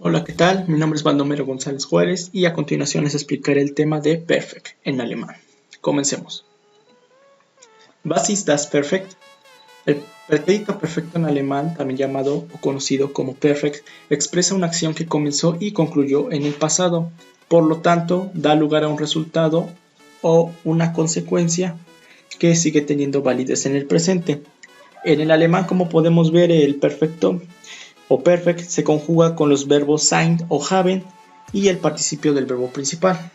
Hola, ¿qué tal? Mi nombre es Baldomero González Juárez y a continuación les explicaré el tema de Perfect en alemán. Comencemos. Was ist das Perfekt? El pretérito perfecto en alemán, también llamado o conocido como Perfekt, expresa una acción que comenzó y concluyó en el pasado. Por lo tanto, da lugar a un resultado o una consecuencia que sigue teniendo validez en el presente. En el alemán, como podemos ver, el perfecto o perfect se conjuga con los verbos sein o haben y el participio del verbo principal.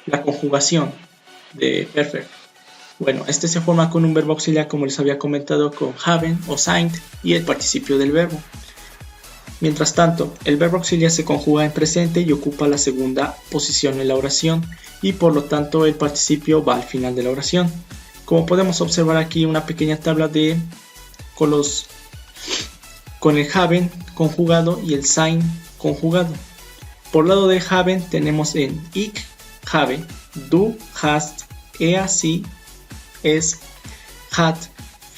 La conjugación de perfect. Bueno, este se forma con un verbo auxiliar, como les había comentado, con haben o sein y el participio del verbo. Mientras tanto, el verbo auxiliar se conjuga en presente y ocupa la segunda posición en la oración y por lo tanto el participio va al final de la oración. Como podemos observar aquí una pequeña tabla con el haben conjugado y el sein conjugado. Por lado de haben tenemos en ich habe, du hast, er, sie, es, hat,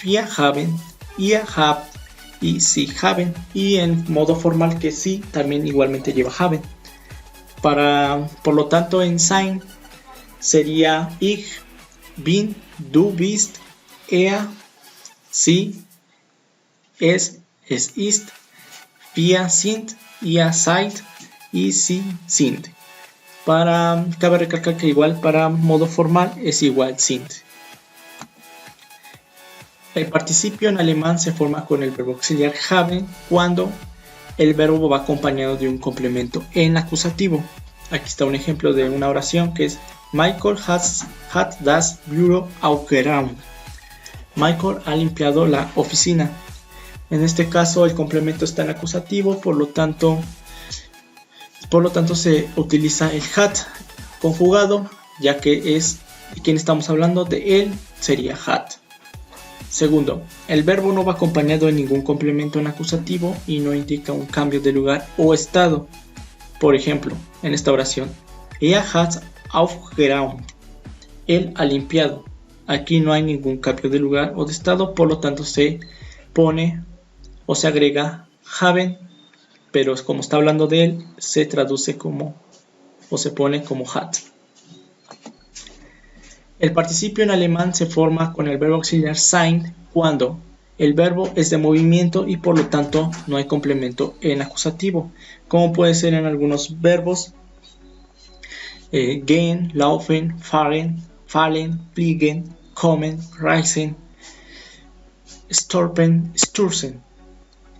wir haben, ihr habt y sie haben. Y en modo formal que sí también igualmente lleva haben. Por lo tanto en sein sería ich bin, du bist, er, sie, es ist, wir sind, ihr seid y sie sind. Cabe recalcar que igual para modo formal es igual sind. El participio en alemán se forma con el verbo auxiliar haben cuando el verbo va acompañado de un complemento en acusativo. Aquí está un ejemplo de una oración que es Michael hat das Büro aufgeräumt. Michael ha limpiado la oficina. En este caso el complemento está en acusativo, por lo tanto se utiliza el hat conjugado, ya que es de quien estamos hablando, de él sería hat. Segundo, el verbo no va acompañado de ningún complemento en acusativo y no indica un cambio de lugar o estado. Por ejemplo, en esta oración, er hat aufgeräumt, él ha limpiado. Aquí no hay ningún cambio de lugar o de estado, por lo tanto se pone o se agrega haben, pero como está hablando de él, se traduce como o se pone como hat. El participio en alemán se forma con el verbo auxiliar sein cuando el verbo es de movimiento y por lo tanto no hay complemento en acusativo, como puede ser en algunos verbos gehen, laufen, fahren, fallen, fliegen, kommen, reisen, storpen, stürzen.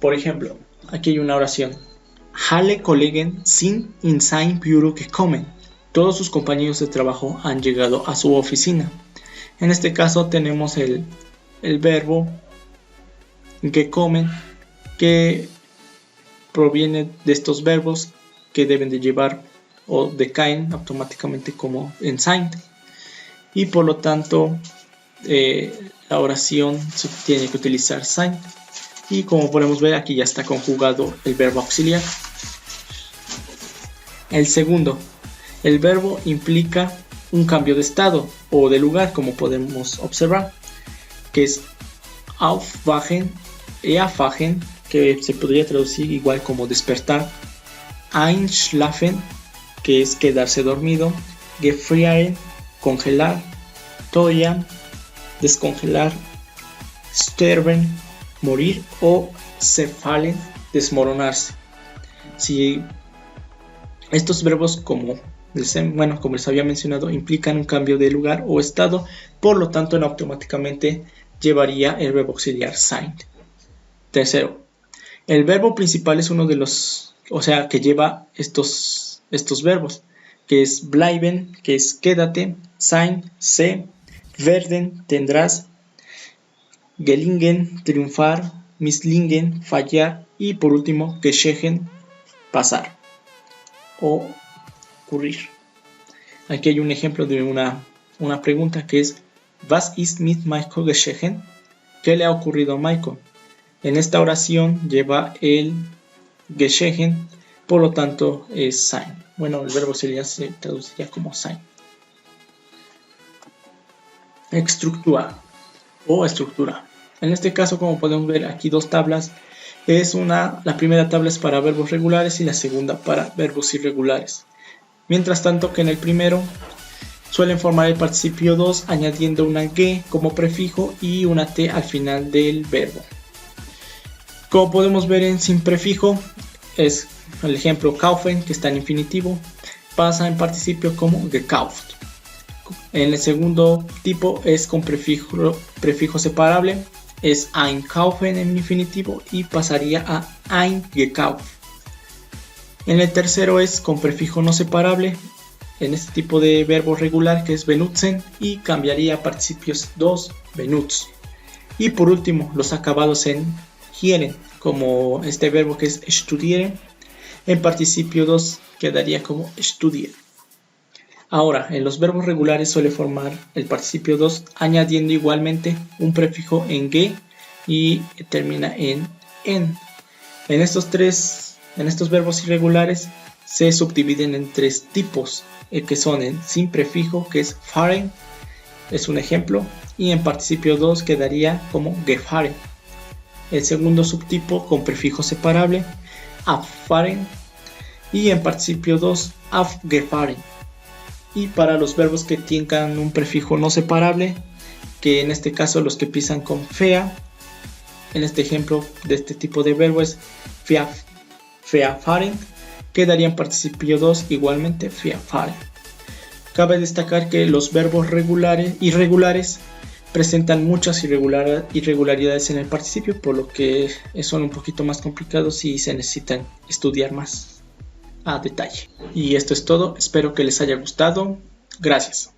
Por ejemplo, aquí hay una oración. Alle Kollegen sind in sein Büro gekommen. Todos sus compañeros de trabajo han llegado a su oficina. En este caso tenemos el verbo gekommen, que proviene de estos verbos que deben de llevar o decaen automáticamente como en sein. Y por lo tanto la oración se tiene que utilizar sein. Y como podemos ver, aquí ya está conjugado el verbo auxiliar. El segundo, el verbo implica un cambio de estado o de lugar, como podemos observar, que es aufwachen, erwachen, que se podría traducir igual como despertar, einschlafen, que es quedarse dormido, gefrieren, congelar, teuern, descongelar, sterben, morir, o zerfallen, desmoronarse. Si estos verbos, como les había mencionado, implican un cambio de lugar o estado, por lo tanto automáticamente llevaría el verbo auxiliar sein. Tercero, el verbo principal es uno de los, que lleva estos verbos, que es bleiben, que es quédate, sein, sé, werden, tendrás, gelingen, triunfar, misslingen, fallar y por último, geschehen, pasar o ocurrir. Aquí hay un ejemplo de una pregunta que es Was ist mit Michael geschehen? ¿Qué le ha ocurrido a Michael? En esta oración lleva el geschehen, por lo tanto es sein. Bueno, el verbo auxiliar se traduciría como sein. Estructura o estructura. En este caso, como podemos ver aquí dos tablas, La primera tabla es para verbos regulares y la segunda para verbos irregulares. Mientras tanto que en el primero suelen formar el participio 2 añadiendo una ge como prefijo y una t al final del verbo. Como podemos ver en sin prefijo, es el ejemplo kaufen, que está en infinitivo, pasa en participio como gekauft. En el segundo tipo es con prefijo separable, es einkaufen en infinitivo y pasaría a eingekauft. En el tercero es con prefijo no separable, en este tipo de verbo regular que es benutzen y cambiaría a participios 2, benutz. Y por último, los acabados en hieren, como este verbo que es studieren, en participio 2 quedaría como studier. Ahora, en los verbos regulares suele formar el participio 2 añadiendo igualmente un prefijo en ge y termina en en. En estos verbos irregulares se subdividen en tres tipos, que son en sin prefijo, que es fahren, es un ejemplo, y en participio 2 quedaría como gefahren. El segundo subtipo con prefijo separable, abfahren, y en participio 2 abgefahren. Y para los verbos que tengan un prefijo no separable, que en este caso los que empiezan con fea, en este ejemplo de este tipo de verbo es feafahren, quedaría en participio 2 igualmente feafahren. Cabe destacar que los verbos irregulares presentan muchas irregularidades en el participio, por lo que son un poquito más complicados y se necesitan estudiar más a detalle. Y esto es todo, espero que les haya gustado. Gracias.